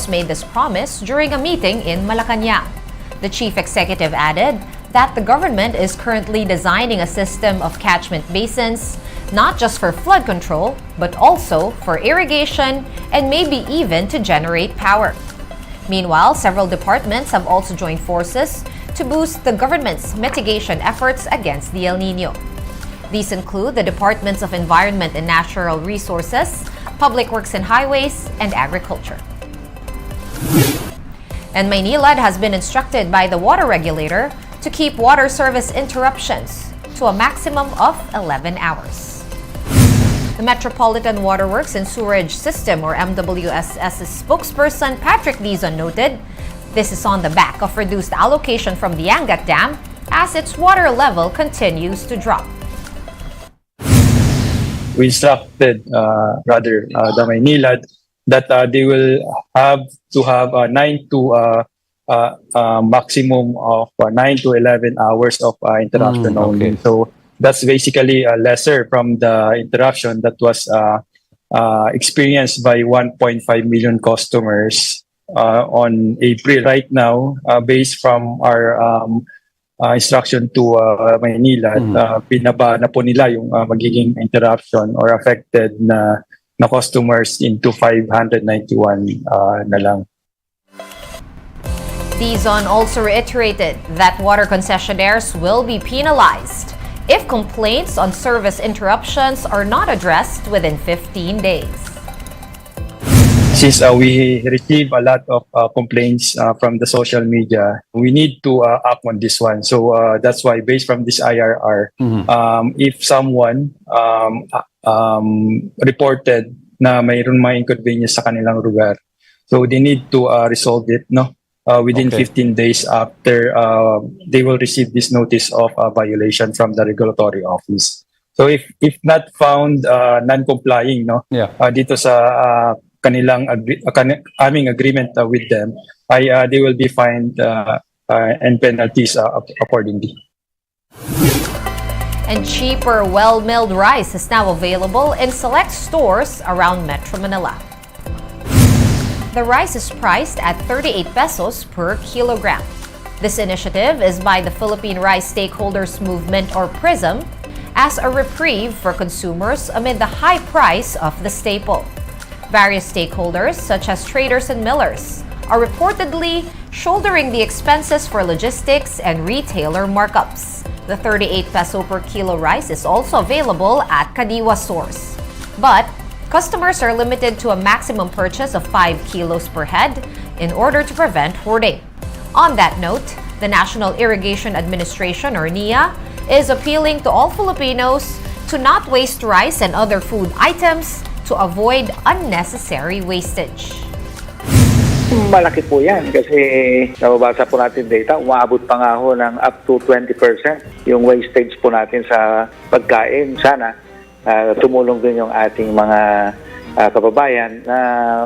Marcos made this promise during a meeting in Malacanang. The chief executive added that the government is currently designing a system of catchment basins, not just for flood control, but also for irrigation and maybe even to generate power. Meanwhile, several departments have also joined forces to boost the government's mitigation efforts against the El Nino. These include the Departments of Environment and Natural Resources, Public Works and Highways, and Agriculture. And Maynilad has been instructed by the water regulator to keep water service interruptions to a maximum of 11 hours. The Metropolitan Waterworks and Sewerage System, or MWSS's spokesperson Patrick Dizon noted, this is on the back of reduced allocation from the Angat Dam as its water level continues to drop. We instructed the Maynilad that they will have to have 9 to maximum of 9 to 11 hours of interruption only. Okay. So that's basically lesser from the interruption that was experienced by 1.5 million customers on April. Right now, based from our instruction to Maynila, pinaba na po nila yung magiging interruption or affected na customers into 591 na lang. Dizon also reiterated that water concessionaires will be penalized if complaints on service interruptions are not addressed within 15 days. Since we receive a lot of complaints from the social media, we need to act on this one. So that's why, based from this IRR, if someone reported na mayroon mga inconvenience sa kanilang lugar, so they need to resolve it within 15 days after they will receive this notice of violation from the regulatory office. So if not found non-complying dito sa kanilang aming agreement with them, they will be fined and penalties accordingly. And cheaper well-milled rice is now available in select stores around Metro Manila. The rice is priced at 38 pesos per kilogram. This initiative is by the Philippine Rice Stakeholders Movement, or PRISM, as a reprieve for consumers amid the high price of the staple. Various stakeholders, such as traders and millers, are reportedly shouldering the expenses for logistics and retailer markups. The 38 peso per kilo rice is also available at Kadiwa stores. But customers are limited to a maximum purchase of 5 kilos per head in order to prevent hoarding. On that note, the National Irrigation Administration, or NIA, is appealing to all Filipinos to not waste rice and other food items to avoid unnecessary wastage. Malaki po yan kasi nababasa po natin data, umaabot pa nga ho ng up to 20% yung wastage po natin sa pagkain. Sana tumulong din yung ating mga kababayan na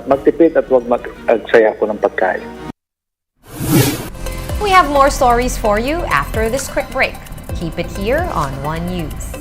magtipid at huwag mag-agsaya po ng pagkain. We have more stories for you after this quick break. Keep it here on One News.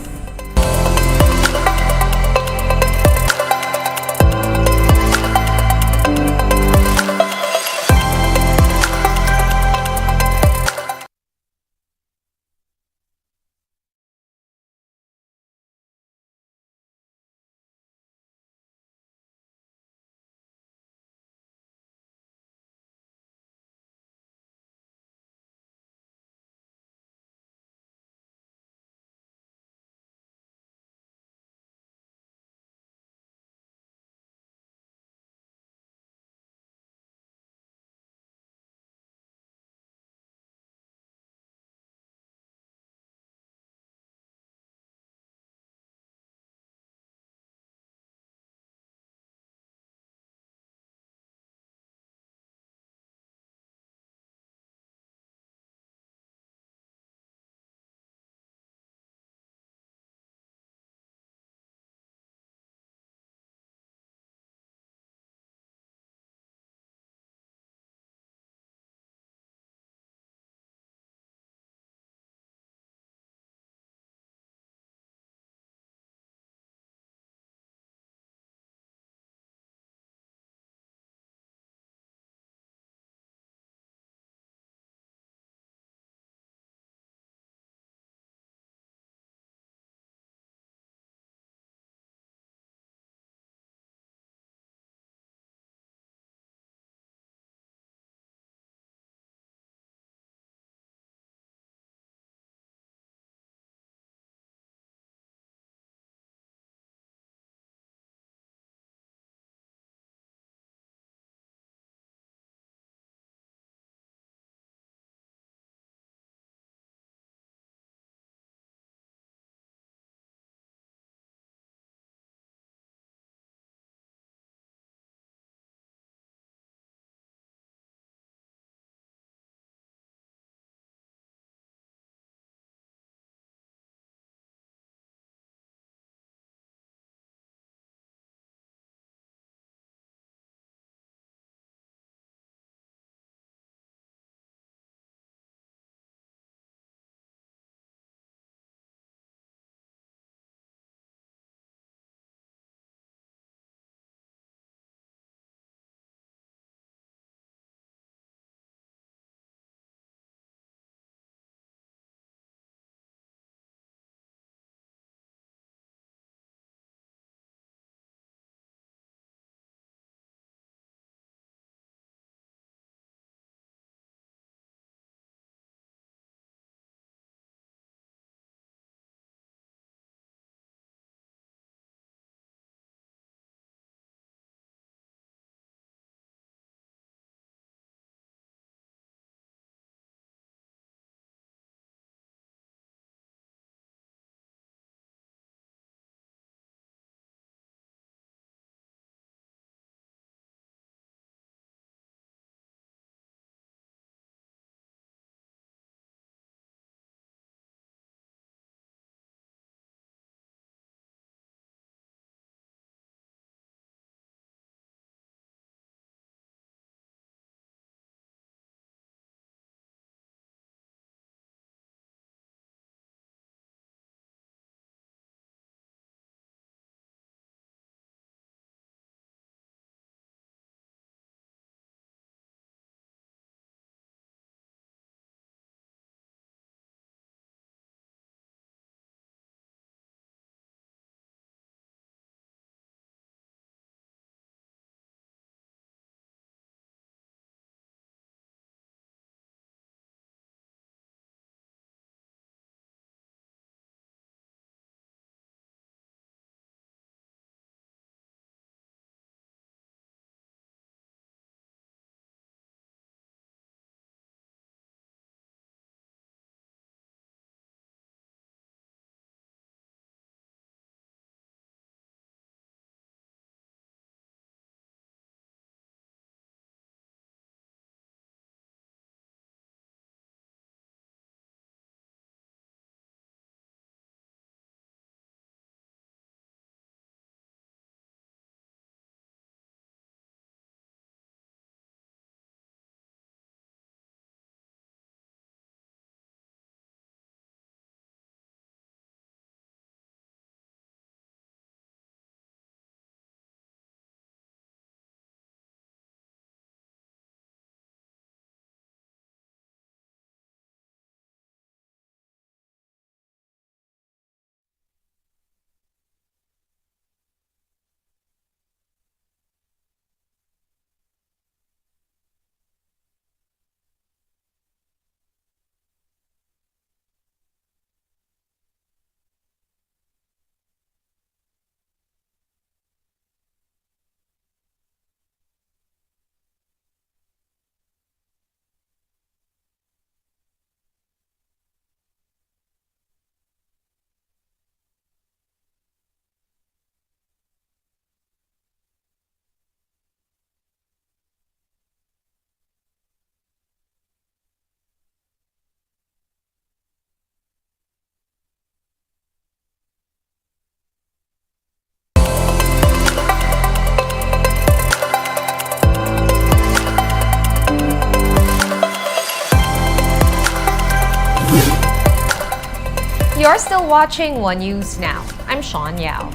are still watching One News Now. I'm Sean Yao.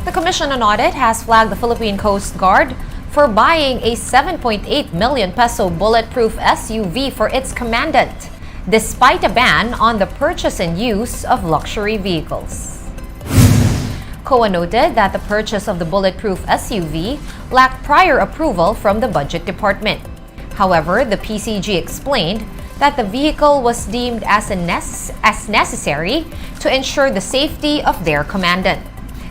The Commission on Audit has flagged the Philippine Coast Guard for buying a 7.8 million peso bulletproof SUV for its commandant, despite a ban on the purchase and use of luxury vehicles. COA noted that the purchase of the bulletproof SUV lacked prior approval from the Budget Department. However, the PCG explained that the vehicle was deemed as necessary to ensure the safety of their commandant.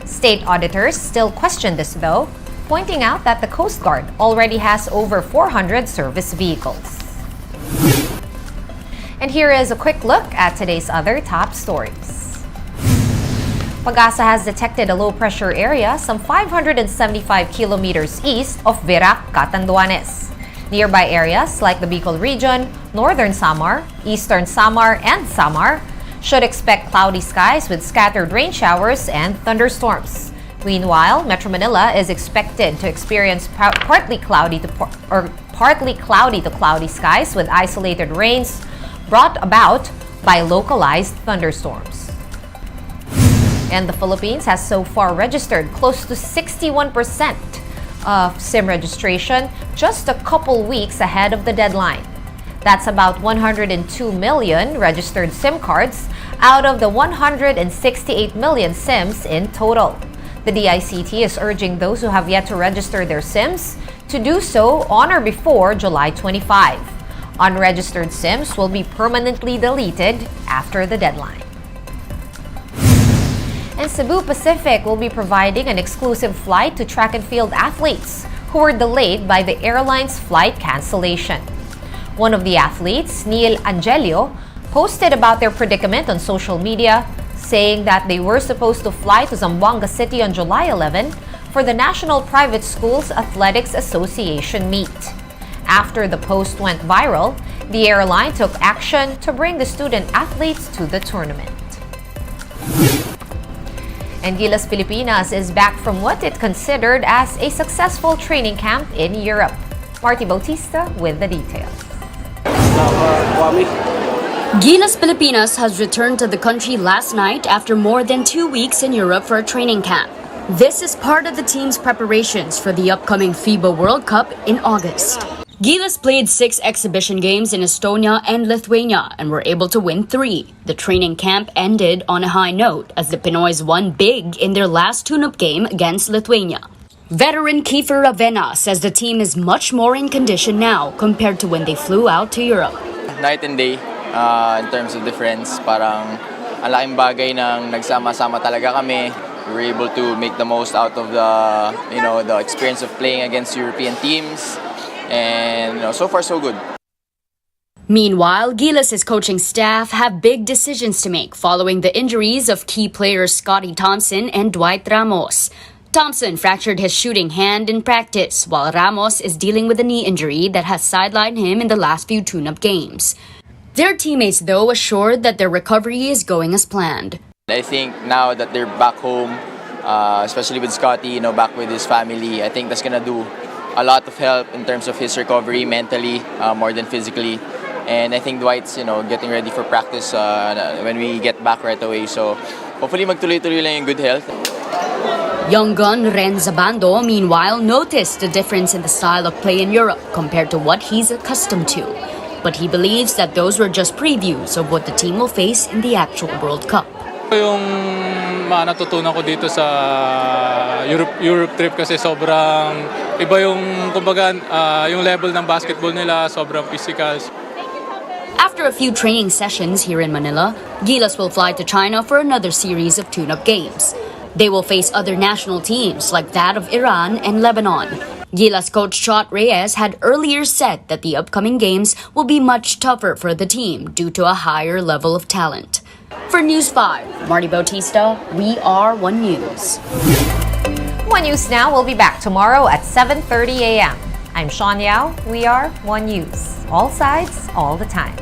State auditors still question this though, pointing out that the Coast Guard already has over 400 service vehicles. And here is a quick look at today's other top stories. Pag-asa has detected a low-pressure area some 575 kilometers east of Verac, Catanduanes. Nearby areas like the Bicol region, northern Samar, eastern Samar, and Samar should expect cloudy skies with scattered rain showers and thunderstorms. Meanwhile, Metro Manila is expected to experience partly cloudy to cloudy skies with isolated rains brought about by localized thunderstorms. And the Philippines has so far registered close to 61% of SIM registration just a couple weeks ahead of the deadline. That's about 102 million registered SIM cards out of the 168 million SIMs in total. The DICT is urging those who have yet to register their SIMs to do so on or before July 25. Unregistered SIMs will be permanently deleted after the deadline. And Cebu Pacific will be providing an exclusive flight to track and field athletes who were delayed by the airline's flight cancellation. One of the athletes, Neil Angelio, posted about their predicament on social media, saying that they were supposed to fly to Zamboanga City on July 11 for the National Private Schools Athletics Association meet. After the post went viral, the airline took action to bring the student athletes to the tournament. And Gilas Pilipinas is back from what it considered as a successful training camp in Europe. Marty Bautista with the details. Gilas Pilipinas has returned to the country last night after more than 2 weeks in Europe for a training camp. This is part of the team's preparations for the upcoming FIBA World Cup in August. Gilas played 6 exhibition games in Estonia and Lithuania and were able to win 3. The training camp ended on a high note as the Pinoys won big in their last tune-up game against Lithuania. Veteran Kiefer Ravena says the team is much more in condition now compared to when they flew out to Europe. Night and day in terms of difference. Parang ang laking bagay nang nagsama-sama talaga kami. We were able to make the most out of the experience of playing against European teams. And so far so good. Meanwhile, Gilas' coaching staff have big decisions to make following the injuries of key players Scotty Thompson and Dwight Ramos. Thompson fractured his shooting hand in practice, while Ramos is dealing with a knee injury that has sidelined him in the last few tune-up games. Their teammates, though, assured that their recovery is going as planned. I think now that they're back home, especially with Scotty, back with his family, I think that's gonna do a lot of help in terms of his recovery mentally, more than physically. And I think Dwight's, getting ready for practice when we get back right away. So hopefully magtuloy-tuloy lang yung good health. Young gun Ren Zabando, meanwhile, noticed the difference in the style of play in Europe compared to what he's accustomed to. But he believes that those were just previews of what the team will face in the actual World Cup. Yung natutunan ko dito sa Europe trip kasi sobrang iba yung kumbaga yung level ng basketball nila, sobrang physical. After a few training sessions here in Manila, Gilas will fly to China for another series of tune-up games. They will face other national teams like that of Iran and Lebanon. Gilas coach Chot Reyes had earlier said that the upcoming games will be much tougher for the team due to a higher level of talent. For News 5, Marty Bautista, we are One News. One News Now will be back tomorrow at 7:30 a.m. I'm Sean Yao. We are One News. All sides, all the time.